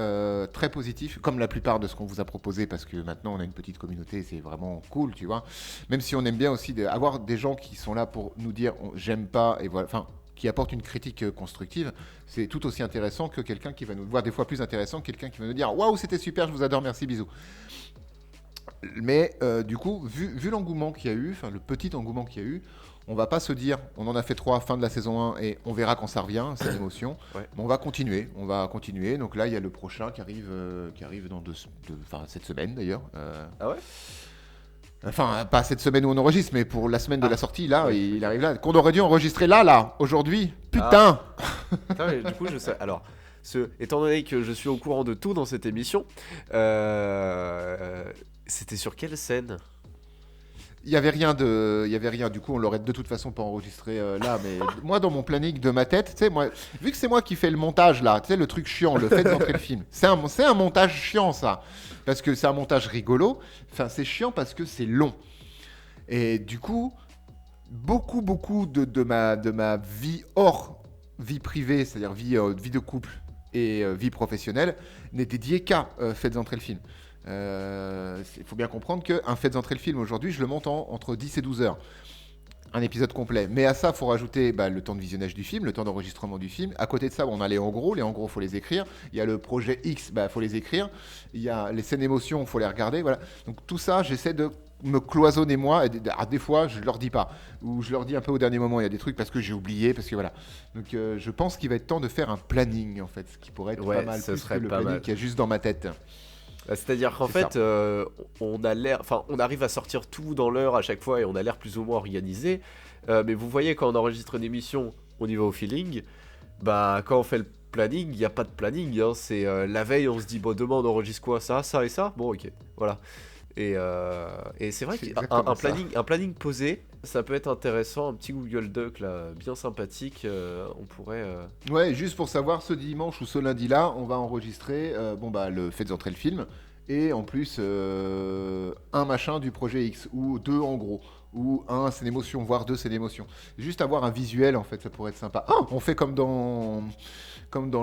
très positif, comme la plupart de ce qu'on vous a proposé, parce que maintenant on a une petite communauté, c'est vraiment cool, tu vois. Même si on aime bien aussi avoir des gens qui sont là pour nous dire j'aime pas, et voilà, enfin, qui apportent une critique constructive, c'est tout aussi intéressant que quelqu'un qui va nous voir, des fois plus intéressant que quelqu'un qui va nous dire waouh, c'était super, je vous adore, merci, bisous. Mais du coup, vu l'engouement qu'il y a eu, enfin le petit engouement qu'il y a eu, on va pas se dire, on en a fait 3 fin de la saison 1 et on verra quand ça revient, cette émotion. Ouais. Mais on va continuer. Donc là, il y a le prochain qui arrive dans cette semaine d'ailleurs. Ah ouais? Enfin, pas cette semaine où on enregistre, mais pour la semaine de la sortie, là, ouais, il ok. arrive là. Qu'on aurait dû enregistrer là, aujourd'hui. Putain. Putain, mais du coup, je sais. Alors, étant donné que je suis au courant de tout dans cette émission, c'était sur quelle scène? Il y avait rien. Du coup, on l'aurait de toute façon pas enregistré là. Mais moi, dans mon planning de ma tête, tu sais, moi, vu que c'est moi qui fais le montage là, tu sais, le truc chiant, le fait d'entrer le film, c'est un montage chiant ça, parce que c'est un montage rigolo. Enfin, c'est chiant parce que c'est long. Et du coup, beaucoup de ma vie hors vie privée, c'est-à-dire vie de couple et vie professionnelle, n'est dédiée qu'à Faites entrer le film. Il faut bien comprendre qu'un Faites entrer le film aujourd'hui, je le monte entre 10 et 12 heures. Un épisode complet. Mais à ça, il faut rajouter le temps de visionnage du film, le temps d'enregistrement du film. À côté de ça, on a les en gros. Les en gros, il faut les écrire. Il y a le projet X, il faut les écrire. Il y a les scènes émotions, il faut les regarder. Voilà. Donc tout ça, j'essaie de me cloisonner moi. Et des fois, je leur dis pas. Ou je leur dis un peu au dernier moment. Il y a des trucs parce que j'ai oublié. Parce que voilà. Donc je pense qu'il va être temps de faire un planning, en fait. Ce qui pourrait être pas Ouais, mal ce plus serait que le pas planning mal. qu'il y a juste dans ma tête. C'est-à-dire qu'en C'est ça. fait, on a l'air, enfin, on arrive à sortir tout dans l'heure à chaque fois et on a l'air plus ou moins organisé. Mais vous voyez, quand on enregistre une émission, on y va au feeling. Bah, quand on fait le planning, il n'y a pas de planning, hein. C'est la veille, on se dit, bon, demain on enregistre quoi, ça et ça. Bon, ok, voilà. Et c'est vrai C'est qu'un exactement ça. un planning posé, ça peut être intéressant. Un petit Google Doc là, bien sympathique. On pourrait. Ouais, juste pour savoir, ce dimanche ou ce lundi-là, on va enregistrer le Faites entrer le film et en plus un machin du projet X ou deux en gros ou un c'est l'émotion, voire deux c'est l'émotion. Juste avoir un visuel en fait, ça pourrait être sympa. Ah, on fait comme dans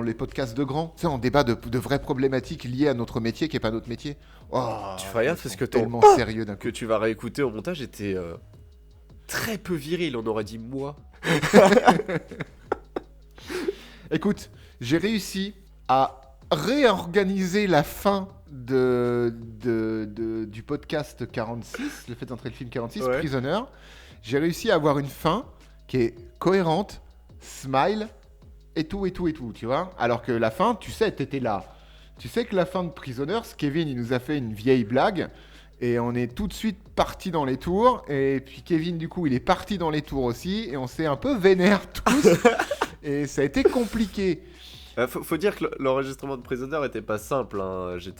les podcasts de grands, tu sais, on débat de vraies problématiques liées à notre métier qui est pas notre métier. Oh, Tu feras ils gaffe parce sont que tellement sérieux d'un que coup. tu vas réécouter au montage était très peu viril. On aurait dit moi. Écoute, j'ai réussi à réorganiser la fin du podcast 46, le fait d'entrer le film 46, Ouais. Prisoner. J'ai réussi à avoir une fin qui est cohérente, smile, et tout, tu vois. Alors que la fin, tu sais, t'étais là. Tu sais que la fin de Prisoners, Kevin, il nous a fait une vieille blague. Et on est tout de suite parti dans les tours. Et puis Kevin, du coup, il est parti dans les tours aussi. Et on s'est un peu vénère tous. Et ça a été compliqué. Faut dire que l'enregistrement de Prisoner était pas simple, hein. Je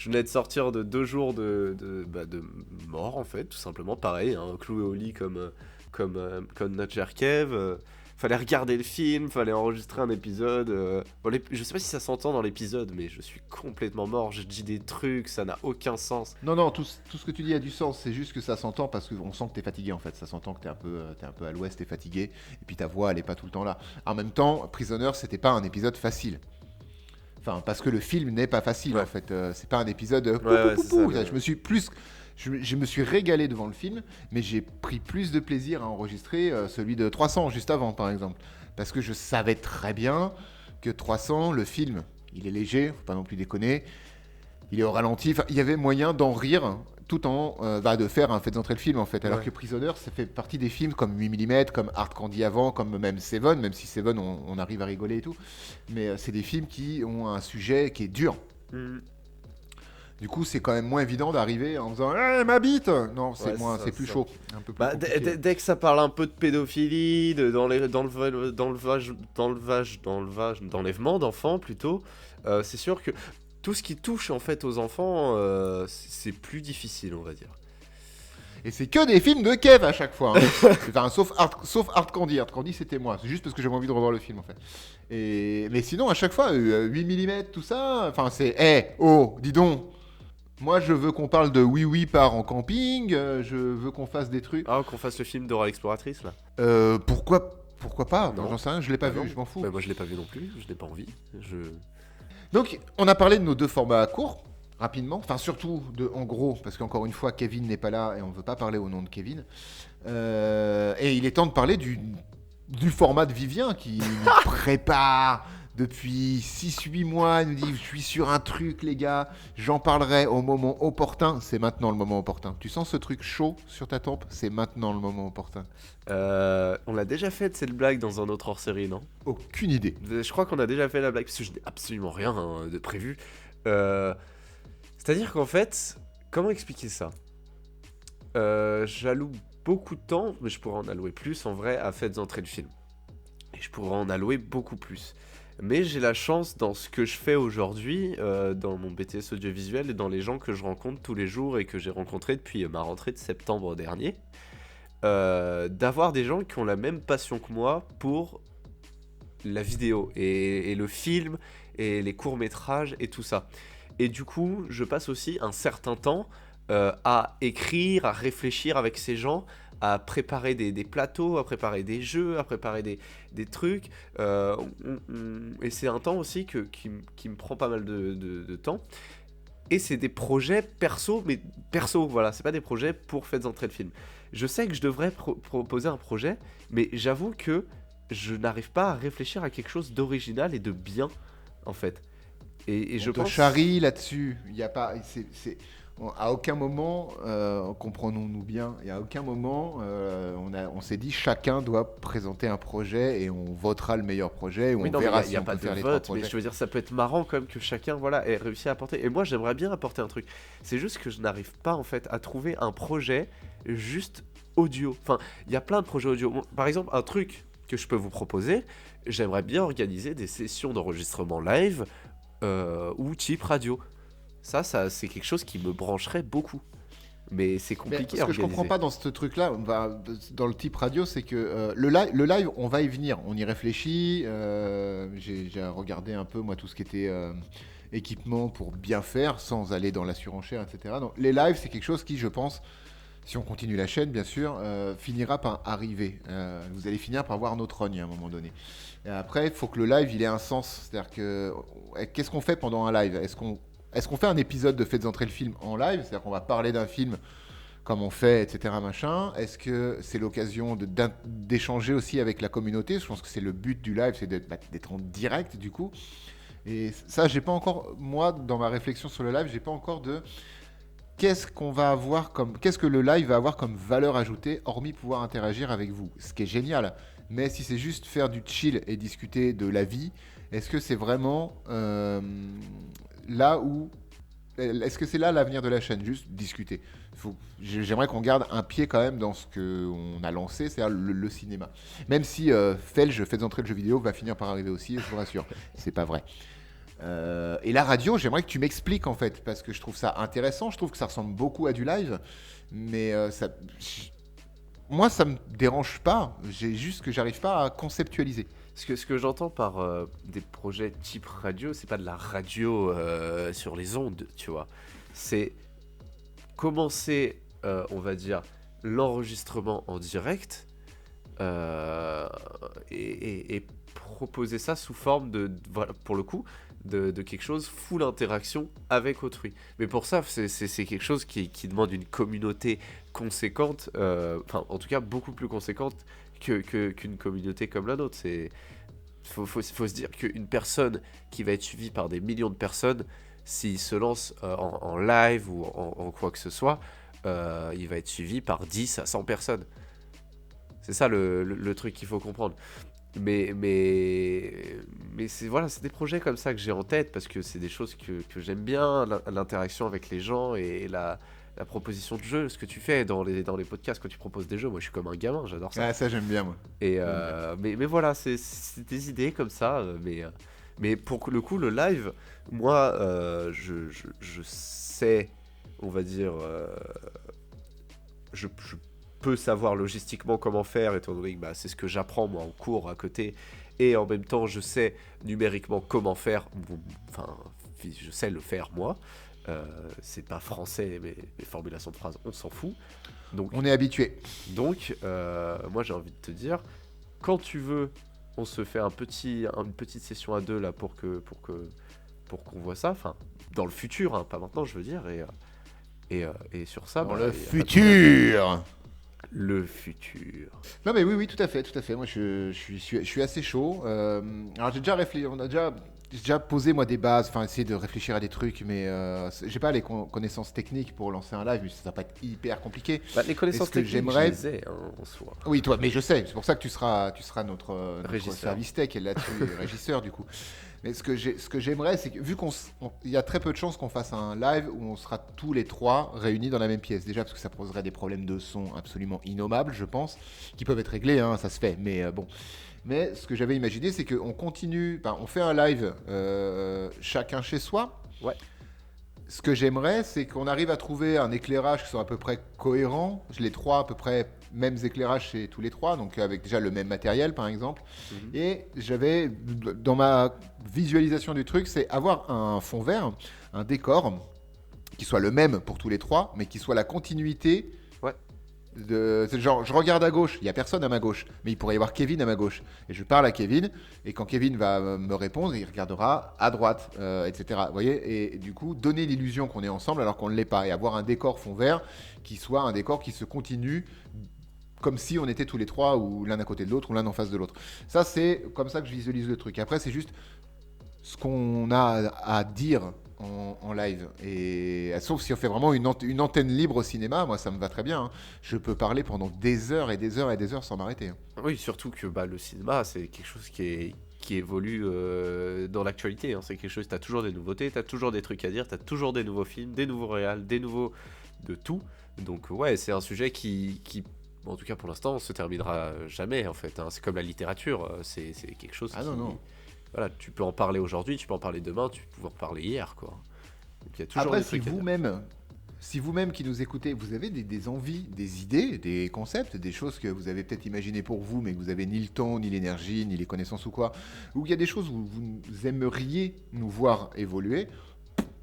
venais de sortir de 2 jours de mort en fait, tout simplement. Pareil, hein, cloué au lit comme notre cher Kev. Fallait regarder le film, fallait enregistrer un épisode. Bon, je sais pas si ça s'entend dans l'épisode, mais je suis complètement mort. Je dis des trucs, ça n'a aucun sens. Non, tout ce que tu dis a du sens. C'est juste que ça s'entend parce qu'on sent que t'es fatigué en fait. Ça s'entend que t'es un peu à l'ouest, t'es fatigué. Et puis ta voix, elle est pas tout le temps là. En même temps, Prisoner, c'était pas un épisode facile. Enfin, parce que le film n'est pas facile Ouais. en fait. C'est pas un épisode. Ouais, c'est ça. Je me suis régalé devant le film, mais j'ai pris plus de plaisir à enregistrer celui de 300 juste avant, par exemple, parce que je savais très bien que 300, le film, il est léger, faut pas non plus déconner, il est au ralenti. Enfin, il y avait moyen d'en rire tout en de faire un fait d'entrer le film en fait. Alors Ouais. que Prisoner, ça fait partie des films comme 8 mm, comme Hard Candy avant, comme même Seven, même si Seven on arrive à rigoler et tout. Mais c'est des films qui ont un sujet qui est dur. Mhm. Du coup, c'est quand même moins évident d'arriver en disant «Eh, ma bite!» Non, c'est Ouais, moins, ça, c'est plus ça. chaud. Un peu plus Bah, compliqué. dès que ça parle un peu de pédophilie, d'enlèvement d'enfants plutôt, c'est sûr que tout ce qui touche en fait aux enfants, c'est plus difficile, on va dire. Et c'est que des films de Kev à chaque fois. Hein. Enfin, sauf Hard Candy. Hard Candy, c'était moi. C'est juste parce que j'avais envie de revoir le film, en fait. Mais sinon, à chaque fois, 8 mm, tout ça, enfin, c'est... Eh, oh, dis donc. Moi, je veux qu'on parle de Oui Oui part en camping, je veux qu'on fasse des trucs. Ah, qu'on fasse le film Dora l'exploratrice, là? Pourquoi pas? Moi, Non. j'en sais rien, je l'ai pas Bah vu, non. je m'en fous. Bah moi je l'ai pas vu non plus, je n'ai pas envie. Je... Donc, on a parlé de nos 2 formats courts, rapidement. Enfin, surtout, en gros, parce qu'encore une fois, Kevin n'est pas là et on ne veut pas parler au nom de Kevin. Et il est temps de parler du format de Vivien qui nous prépare depuis 6-8 mois. Il nous dit: je suis sur un truc, les gars, j'en parlerai au moment opportun. C'est maintenant le moment opportun. Tu sens ce truc chaud sur ta tempe? C'est maintenant le moment opportun. On l'a déjà fait cette blague dans un autre hors-série, non? Aucune idée. Je crois qu'on a déjà fait la blague, parce que je n'ai absolument rien de prévu. Euh, C'est-à-dire qu'en fait, comment expliquer ça? J'alloue beaucoup de temps, mais je pourrais en allouer plus en vrai à Faites entrer le film. Et je pourrais en allouer beaucoup plus. Mais j'ai la chance dans ce que je fais aujourd'hui, dans mon BTS audiovisuel et dans les gens que je rencontre tous les jours et que j'ai rencontrés depuis ma rentrée de septembre dernier, d'avoir des gens qui ont la même passion que moi pour la vidéo et le film et les courts-métrages et tout ça. Et du coup, je passe aussi un certain temps à écrire, à réfléchir avec ces gens, à préparer des plateaux, à préparer des jeux, à préparer des trucs. Et c'est un temps aussi qui me prend pas mal de temps. Et c'est des projets perso, mais perso, voilà, c'est pas des projets pour Faites entrer le film. Je sais que je devrais proposer un projet, mais j'avoue que je n'arrive pas à réfléchir à quelque chose d'original et de bien, en fait. Et On je te pense... charrie là-dessus. Il y a pas, à aucun moment, comprenons-nous bien, et à aucun moment, on s'est dit chacun doit présenter un projet et on votera le meilleur projet ou Oui, on non, mais verra il si n'y a on pas peut de faire les 3 vote, mais projets. je veux dire, ça peut être marrant quand même que chacun, voilà, ait réussi à apporter. Et moi, j'aimerais bien apporter un truc. C'est juste que je n'arrive pas, en fait, à trouver un projet juste audio. Enfin, il y a plein de projets audio. Bon, par exemple, un truc que je peux vous proposer, j'aimerais bien organiser des sessions d'enregistrement live ou type radio. C'est quelque chose qui me brancherait beaucoup. Mais c'est Mais compliqué ce à que je comprends organiser. pas dans ce truc-là, dans le type radio, c'est que le live, on va y venir, on y réfléchit. J'ai regardé un peu moi tout ce qui était équipement pour bien faire, sans aller dans la surenchère, etc. Donc les lives, c'est quelque chose qui, je pense, si on continue la chaîne, bien sûr, finira par arriver. Vous allez finir par voir notre rogne à un moment donné. Et après, il faut que le live, il ait un sens. C'est-à-dire que, qu'est-ce qu'on fait pendant un live? Est-ce qu'on fait un épisode de Faites entrer le film en live? C'est-à-dire qu'on va parler d'un film comme on fait, etc. Machin. Est-ce que c'est l'occasion d'échanger aussi avec la communauté? Je pense que c'est le but du live, c'est d'être en direct, du coup. Et ça, j'ai pas encore, moi, dans ma réflexion sur le live, j'ai pas encore de qu'est-ce que le live va avoir comme valeur ajoutée, hormis pouvoir interagir avec vous, ce qui est génial. Mais si c'est juste faire du chill et discuter de la vie, est-ce que c'est vraiment là où, est-ce que c'est là l'avenir de la chaîne, juste discuter? J'aimerais qu'on garde un pied quand même dans ce qu'on a lancé, c'est-à-dire le cinéma. Même si Felge, Faites entrer le jeu vidéo, va finir par arriver aussi, je vous rassure, c'est pas vrai. Et la radio, j'aimerais que tu m'expliques en fait, parce que je trouve ça intéressant, je trouve que ça ressemble beaucoup à du live, mais moi ça me dérange pas, j'ai juste que j'arrive pas à conceptualiser. Ce que j'entends par des projets type radio, c'est pas de la radio sur les ondes, tu vois. C'est commencer, on va dire, l'enregistrement en direct euh, et proposer ça sous forme voilà, pour le coup, de quelque chose full interaction avec autrui. Mais pour ça, c'est quelque chose qui demande une communauté conséquente, enfin, en tout cas, beaucoup plus conséquente qu'une communauté comme la nôtre. Faut se dire qu'une personne qui va être suivie par des millions de personnes, s'il se lance en live ou en quoi que ce soit, il va être suivi par 10 à 100 personnes. C'est ça le truc qu'il faut comprendre. Mais voilà, c'est des projets comme ça que j'ai en tête parce que c'est des choses que j'aime bien, l'interaction avec les gens et la proposition de jeu, ce que tu fais dans les podcasts quand tu proposes des jeux. Moi, je suis comme un gamin, j'adore ça. Ah, ça j'aime bien moi. Et Ça, j'aime bien. mais voilà, c'est des idées comme ça. Mais pour le coup, le live, moi, je sais, on va dire, je peux savoir logistiquement comment faire, étant donné que bah, c'est ce que j'apprends moi en cours à côté. Et en même temps, je sais numériquement comment faire. Enfin, je sais le faire moi. c'est pas français, mais les formulations de phrases, on s'en fout. Donc, On est habitué. moi j'ai envie de te dire, quand tu veux, on se fait une petite session à deux là pour qu'on voit ça, enfin dans le futur, hein, pas maintenant je veux dire, et sur ça, Dans bah, le y a pas de problème. futur. Le futur. Non mais oui, tout à fait, tout à fait. Moi je suis assez chaud. Alors j'ai déjà réfléchi, j'ai déjà posé moi des bases, enfin essayé de réfléchir à des trucs, mais j'ai pas les connaissances techniques pour lancer un live, mais ça va pas être hyper compliqué. Bah, les Mais connaissances ce que techniques, je j'aimerais, les ai hein, en soi. oui toi, mais je sais, c'est pour ça que tu seras notre Régisseur. service tech et là-dessus régisseur du coup. Mais ce que j'aimerais, c'est que vu il y a très peu de chances qu'on fasse un live où on sera tous les trois réunis dans la même pièce. Déjà parce que ça poserait des problèmes de son absolument innommables, je pense, qui peuvent être réglés, hein, ça se fait. Mais bon. Mais ce que j'avais imaginé, c'est qu'on continue, on fait un live chacun chez soi. Ouais. Ce que j'aimerais, c'est qu'on arrive à trouver un éclairage qui soit à peu près cohérent. Les trois, à peu près, mêmes éclairages chez tous les trois, donc avec déjà le même matériel, par exemple. Mhm. Et j'avais, dans ma visualisation du truc, c'est avoir un fond vert, un décor, qui soit le même pour tous les trois, mais qui soit la continuité. Ouais. C'est genre, je regarde à gauche, il n'y a personne à ma gauche, mais il pourrait y avoir Kevin à ma gauche. Et je parle à Kevin, et quand Kevin va me répondre, il regardera à droite, etc. Vous voyez, et du coup, donner l'illusion qu'on est ensemble alors qu'on ne l'est pas, et avoir un décor fond vert qui soit un décor qui se continue comme si on était tous les trois, ou l'un à côté de l'autre, ou l'un en face de l'autre. Ça, c'est comme ça que je visualise le truc. Après, c'est juste ce qu'on a à dire en live. Et sauf si on fait vraiment une antenne libre au cinéma, moi ça me va très bien. Hein. Je peux parler pendant des heures et des heures et des heures sans m'arrêter. Hein. Oui, surtout que bah, le cinéma, c'est quelque chose qui évolue dans l'actualité. Hein. C'est quelque chose, t'as toujours des nouveautés, t'as toujours des trucs à dire, t'as toujours des nouveaux films, des nouveaux réals, des nouveaux de tout. Donc ouais, c'est un sujet qui en tout cas pour l'instant, se terminera jamais en fait. Hein. C'est comme la littérature, c'est quelque chose Ah qui... non, non. Voilà, tu peux en parler aujourd'hui, tu peux en parler demain, tu peux en parler hier, quoi. Donc il y a toujours Après, des trucs à dire. si vous-même qui nous écoutez, vous avez des envies, des idées, des concepts, des choses que vous avez peut-être imaginées pour vous, mais que vous avez ni le temps, ni l'énergie, ni les connaissances ou quoi, ou il y a des choses où vous aimeriez nous voir évoluer,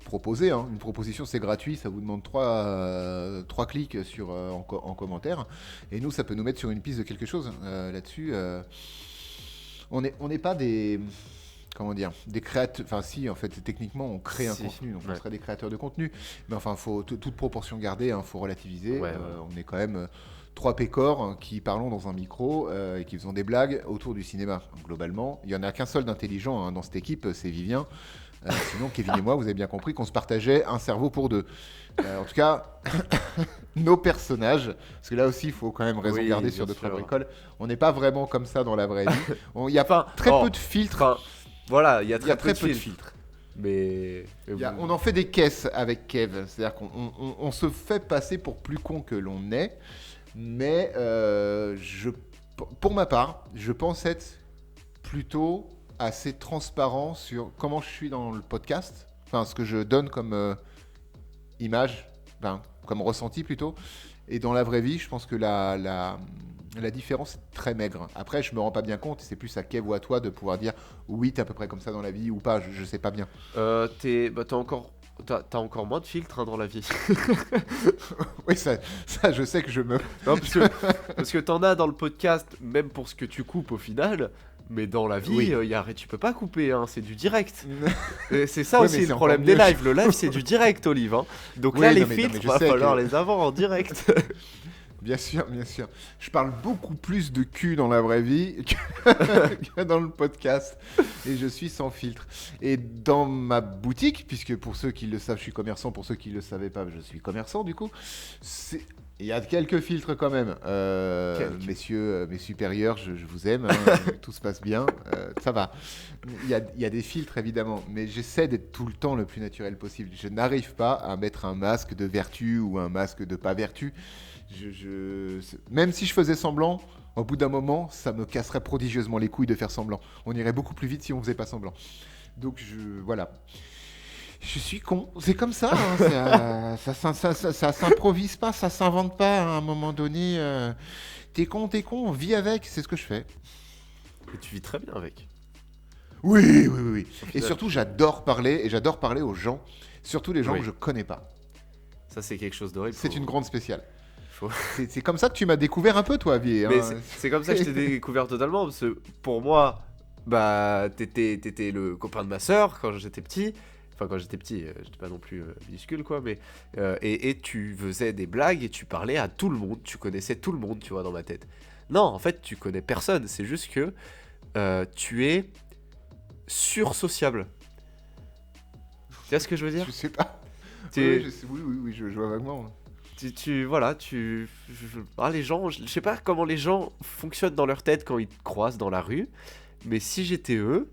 proposez. Hein. Une proposition, c'est gratuit, ça vous demande trois clics en commentaire, et nous, ça peut nous mettre sur une piste de quelque chose là-dessus. On n'est pas des... Comment dire, des créateurs, enfin si en fait techniquement on crée un Si, contenu, donc on ouais. serait des créateurs de contenu, mais enfin faut toute proportion gardée, hein, faut relativiser. Ouais, ouais. On est quand même trois pécores qui parlons dans un micro et qui faisons des blagues autour du cinéma. Donc, globalement, il y en a qu'un seul d'intelligent hein, dans cette équipe, c'est Vivien. Sinon Kevin et moi, vous avez bien compris qu'on se partageait un cerveau pour deux. En tout cas, nos personnages, parce que là aussi il faut quand même raison Oui, garder bien sur notre sûr. bricole, on n'est pas vraiment comme ça dans la vraie vie. Il y a Enfin, très oh, peu de filtres. Enfin, voilà, il y a Il y a très, très peu de filtres. Mais On en fait des caisses avec Kev, c'est-à-dire qu'on se fait passer pour plus con que l'on est, mais pour ma part, je pense être plutôt assez transparent sur comment je suis dans le podcast, enfin ce que je donne comme image, enfin, comme ressenti plutôt, et dans la vraie vie, je pense que la différence est très maigre. Après, je me rends pas bien compte, c'est plus à Kev ou à toi de pouvoir dire oui, t'es à peu près comme ça dans la vie ou pas, je sais pas bien. t'as encore moins de filtres hein, dans la vie. Oui, ça, je sais que je me. Non, parce que t'en as dans le podcast, même pour ce que tu coupes au final. Mais dans la vie, Oui. tu peux pas couper, hein, c'est du direct. Et c'est ça Ouais, aussi mais le c'est problème encore des mieux. lives. Le live, c'est du direct, Olive. Hein. Donc Oui, là, non, les mais filtres, je va sais falloir que- les avoir en direct. Bien sûr, bien sûr. Je parle beaucoup plus de cul dans la vraie vie que dans le podcast. Et je suis sans filtre. Et dans ma boutique, puisque pour ceux qui le savent, je suis commerçant. Pour ceux qui ne le savaient pas, je suis commerçant du coup. Il y a quelques filtres quand même. Quelques. Messieurs, mes supérieurs, je vous aime. Hein, tout se passe bien. Ça va. Il y a des filtres évidemment. Mais j'essaie d'être tout le temps le plus naturel possible. Je n'arrive pas à mettre un masque de vertu ou un masque de pas vertu. Même si je faisais semblant, au bout d'un moment, ça me casserait prodigieusement les couilles de faire semblant. On irait beaucoup plus vite si on faisait pas semblant. Donc voilà. Je suis con. C'est comme ça. Hein, ça s'improvise pas, ça s'invente pas à un moment donné. T'es con, vis avec. C'est ce que je fais. Et tu vis très bien avec. Oui. Et final. surtout, j'adore parler aux gens. Surtout les gens Oui. que je connais pas. Ça, c'est quelque chose d'horrible. C'est une grande spéciale. faut- C'est comme ça que tu m'as découvert un peu, toi, Vie. Mais Hein. c'est comme ça que je t'ai découvert totalement. Parce que pour moi, bah, t'étais le copain de ma sœur quand j'étais petit. Enfin, quand j'étais petit, j'étais pas non plus minuscule, quoi. Mais, et tu faisais des blagues et tu parlais à tout le monde. Tu connaissais tout le monde, tu vois, dans ma tête. Non, en fait, tu connais personne. C'est juste que tu es sursociable. Tu vois ce que je veux dire? Je sais pas. Tu- Oui, oui, je vois vaguement. voilà, les gens, je sais pas comment les gens fonctionnent dans leur tête quand ils te croisent dans la rue, mais si j'étais eux,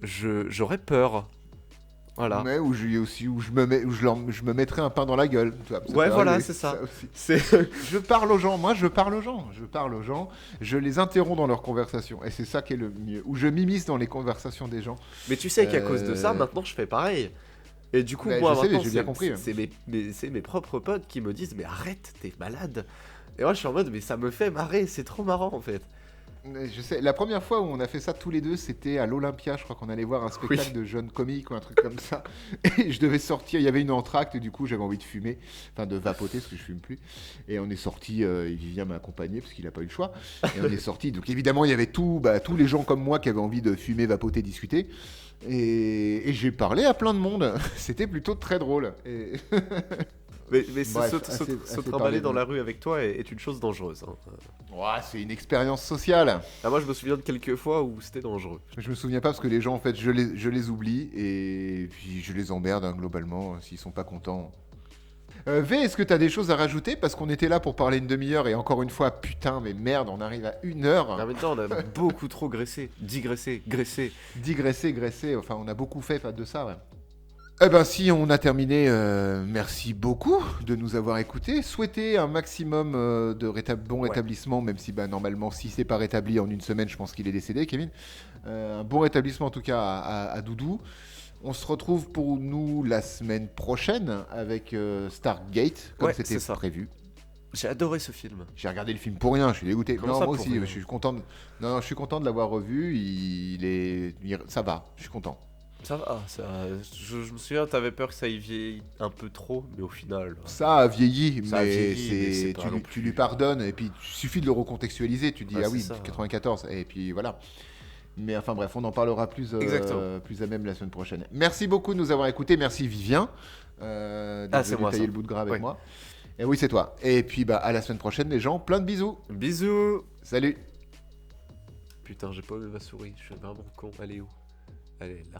j'aurais peur. Voilà. Mais où je me mettrais un pain dans la gueule. Tu vois, Ouais, peut voilà, arriver, c'est ça. aussi. C'est Je parle aux gens, moi je parle aux gens, je les interromps dans leur conversation, et c'est ça qui est le mieux. Ou je m'immisce dans les conversations des gens. Mais tu sais qu'à cause de ça, Euh, maintenant je fais pareil. Et du coup, bah, moi je sais, maintenant, j'ai bien compris. c'est mes propres potes qui me disent, mais arrête, t'es malade. Et moi je suis en mode, mais ça me fait marrer, c'est trop marrant en fait. Mais je sais, la première fois où on a fait ça tous les deux, c'était à l'Olympia. Je crois qu'on allait voir un spectacle Oui. de jeunes comiques ou un truc comme ça. Et je devais sortir. Il y avait une entracte, et du coup, j'avais envie de fumer, enfin de vapoter, parce que je fume plus. Et on est sorti. Et Vivien m'a accompagné parce qu'il n'a pas eu le choix. Et on est sorti. Donc évidemment, il y avait tous les gens comme moi qui avaient envie de fumer, vapoter, discuter. Et j'ai parlé à plein de monde. C'était plutôt très drôle. Et... Mais Bref, se assez trimballer parlé dans de- la rue avec toi est une chose dangereuse, hein. Ouais, c'est une expérience sociale. Ah, moi je me souviens de quelques fois où c'était dangereux. Je me souviens pas parce que les gens, en fait, je les oublie et puis je les emmerde hein, globalement s'ils sont pas contents. V, est-ce que t'as des choses à rajouter? Parce qu'on était là pour parler une demi-heure et encore une fois, putain, mais merde, on arrive à 1 heure. En même temps, on a beaucoup trop digressé. Digresser, enfin, on a beaucoup fait de ça, ouais. Eh ben si on a terminé, merci beaucoup de nous avoir écoutés. Souhaitez un maximum de bon Ouais. rétablissement, même si bah, normalement si c'est pas rétabli en une semaine, je pense qu'il est décédé, Kevin. Un bon rétablissement en tout cas à Doudou. On se retrouve pour nous la semaine prochaine avec Stargate, comme Ouais, c'était c'est ça. prévu. J'ai adoré ce film. J'ai regardé le film pour rien, je suis dégoûté. Comment Non, ça, moi pour aussi, rien je suis content. Non, je suis content de l'avoir revu. Ça va, je suis content. Ça va, je me souviens, t'avais peur que ça y vieille un peu trop, mais au final... Ça a vieilli, Ça a mais vieilli, mais c'est pas tu, non lui, plus- tu lui pardonnes et puis il suffit de le recontextualiser. Tu dis Ouais, ah c'est oui, ça. 94 et puis voilà. Mais enfin bref, on en parlera Exactement. plus à même la semaine prochaine. Merci beaucoup de nous avoir écoutés. Merci Vivien d'être c'est venu moi, tailler ça. le bout de gras avec Ouais. moi. Et oui, c'est toi. Et puis bah à la semaine prochaine les gens. Plein de bisous. Bisous. Salut. Putain, j'ai pas eu ma souris, je suis vraiment con. Elle est où? Elle est là.